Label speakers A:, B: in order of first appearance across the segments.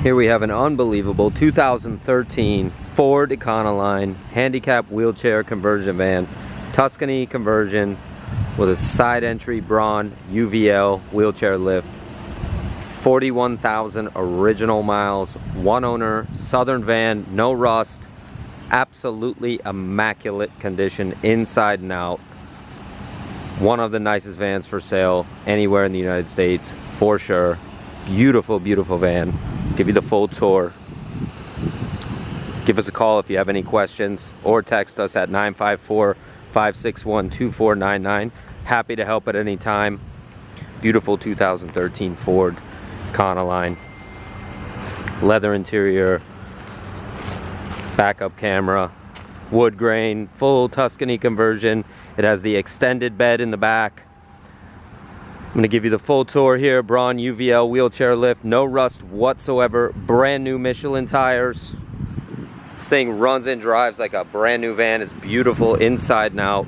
A: Here we have an unbelievable 2013 Ford Econoline handicap wheelchair conversion van, Tuscany conversion with a side entry Braun UVL wheelchair lift. 41,000 original miles, one owner, southern van, no rust, absolutely immaculate condition inside and out. One of the nicest vans for sale anywhere in the United States, for sure. Beautiful, beautiful van. Give you the full tour. Give us a call if you have any questions, or text us at 954-561-2499. Happy to help at any time. Beautiful 2013 Ford Econoline. Leather interior, backup camera, wood grain, full Tuscany conversion. It has the extended bed in the back. I'm going to give you the full tour here. Braun UVL wheelchair lift, no rust whatsoever, brand new Michelin tires. This thing runs and drives like a brand new van. It's beautiful inside and out.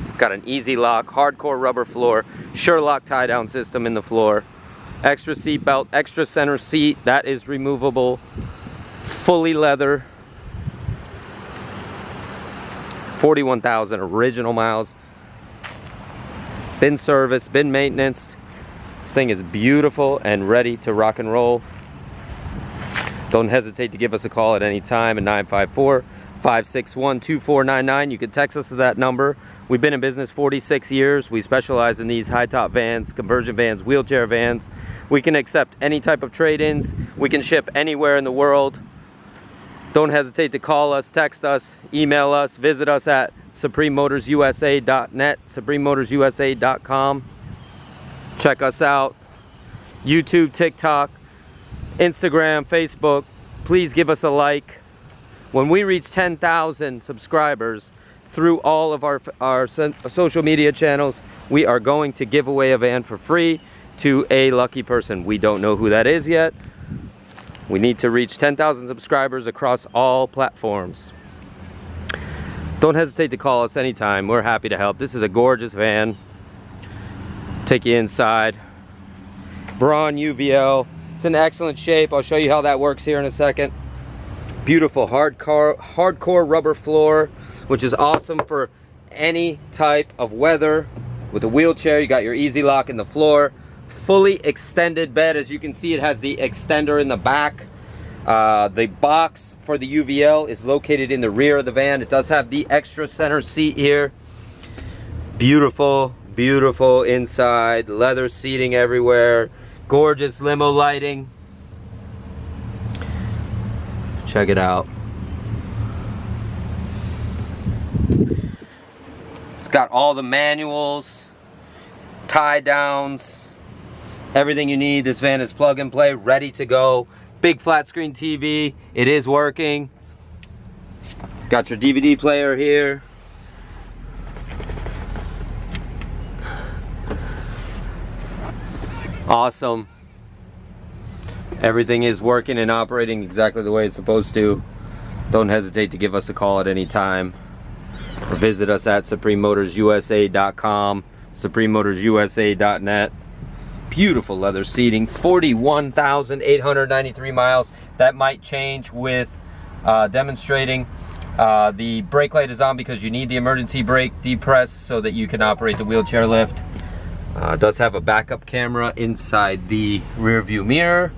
A: It's got an easy lock, hardcore rubber floor, Sherlock tie down system in the floor, extra seat belt, extra center seat that is removable, fully leather. 41,000 original miles. Been serviced, been maintained. This thing is beautiful and ready to rock and roll. Don't hesitate to give us a call at any time at 954-561-2499. You can text us to that number. We've been in business 46 years. We specialize in these high top vans, conversion vans, wheelchair vans. We can accept any type of trade-ins. We can ship anywhere in the world. Don't hesitate to call us, text us, email us, visit us at suprememotorsusa.net, suprememotorsusa.com. Check us out. YouTube, TikTok, Instagram, Facebook. Please give us a like. When we reach 10,000 subscribers through all of our social media channels, we are going to give away a van for free to a lucky person. We don't know who that is yet. We need to reach 10,000 subscribers across all platforms. Don't hesitate to call us anytime. We're happy to help. This is a gorgeous van. Take you inside. Braun UVL. It's in excellent shape. I'll show you how that works here in a second. Beautiful hardcore rubber floor, which is awesome for any type of weather. With a wheelchair, you got your easy lock in the floor. Fully extended bed. As you can see, it has the extender in the back. The box for the UVL is located in the rear of the van. It does have the extra center seat here. Beautiful, beautiful inside. Leather seating everywhere. Gorgeous limo lighting. Check it out. It's got all the manuals, tie downs, everything you need. This van is plug and play, ready to go. Big flat screen TV, it is working. Got your DVD player here. Awesome. Everything is working and operating exactly the way it's supposed to. Don't hesitate to give us a call at any time, or visit us at suprememotorsusa.com, suprememotorsusa.net. Beautiful leather seating, 41,893 miles. That might change with demonstrating. The brake light is on because you need the emergency brake depressed so that you can operate the wheelchair lift. It does have a backup camera inside the rear view mirror.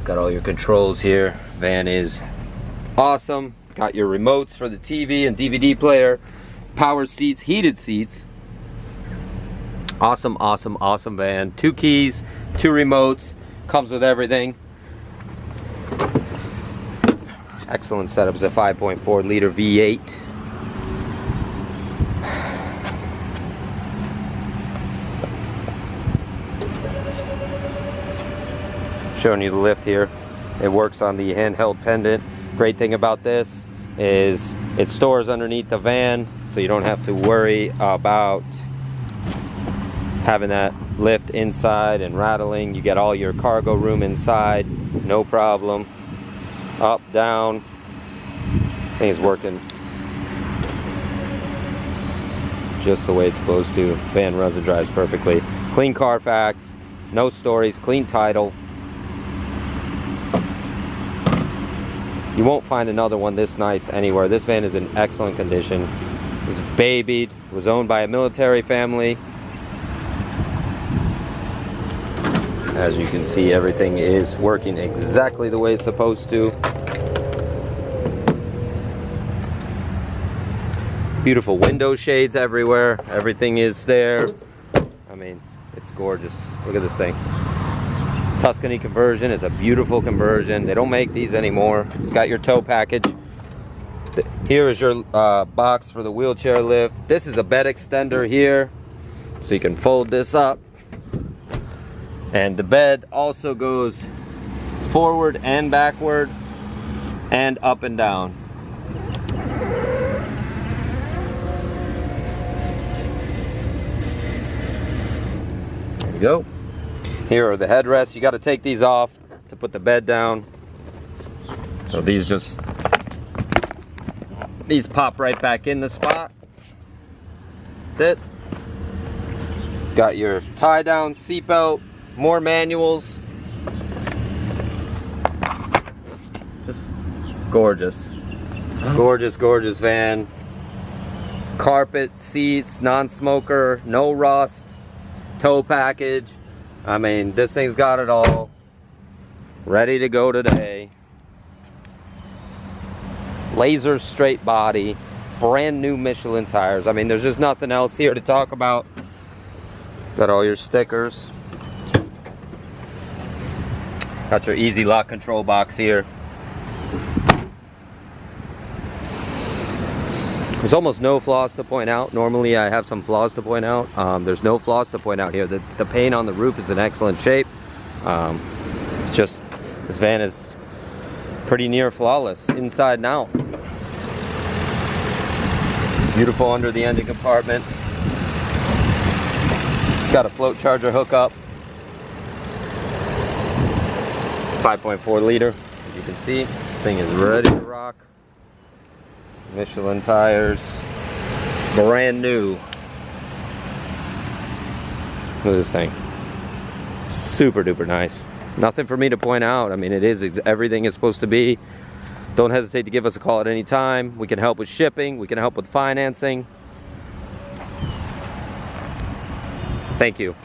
A: Got all your controls here. Van is awesome. Got your remotes for the TV and DVD player, power seats, heated seats. Awesome, awesome, awesome van. 2 keys, 2 remotes, comes with everything. Excellent setup. It's a 5.4 liter V8. Showing you the lift here. It works on the handheld pendant. Great thing about this is it stores underneath the van, so you don't have to worry about having that lift inside and rattling. You get all your cargo room inside, no problem. Up, down. Thing is working just the way it's supposed to. Van runs and drives perfectly. Clean Carfax, no stories, clean title. You won't find another one this nice anywhere. This van is in excellent condition. It was babied, was owned by a military family. As you can see, everything is working exactly the way it's supposed to. Beautiful window shades everywhere. Everything is there. I mean, it's gorgeous. Look at this thing. Tuscany conversion. It's a beautiful conversion. They don't make these anymore. It's got your tow package. Here is your box for the wheelchair lift. This is a bed extender here, so you can fold this up. And the bed also goes forward and backward and up and down. There you go. Here are the headrests. You got to take these off to put the bed down. So these pop right back in the spot. That's it. Got your tie down seatbelt, more manuals. Just gorgeous. Gorgeous, gorgeous van. Carpet, seats, non-smoker, no rust, tow package. I mean, this thing's got it all. Ready to go today. Laser straight body, brand new Michelin tires. I mean, there's just nothing else here to talk about. Got all your stickers. Got your easy lock control box here. There's almost no flaws to point out. Normally I have some flaws to point out. There's no flaws to point out here. The paint on the roof is in excellent shape. It's just, this van is pretty near flawless inside and out. Beautiful under the engine compartment. It's got a float charger hookup. 5.4 liter, as you can see. This thing is ready to rock. Michelin tires, brand new. Look at this thing. Super duper nice. Nothing for me to point out. I mean, it is everything is supposed to be. Don't hesitate to give us a call at any time. We can help with shipping. We can help with financing. Thank you.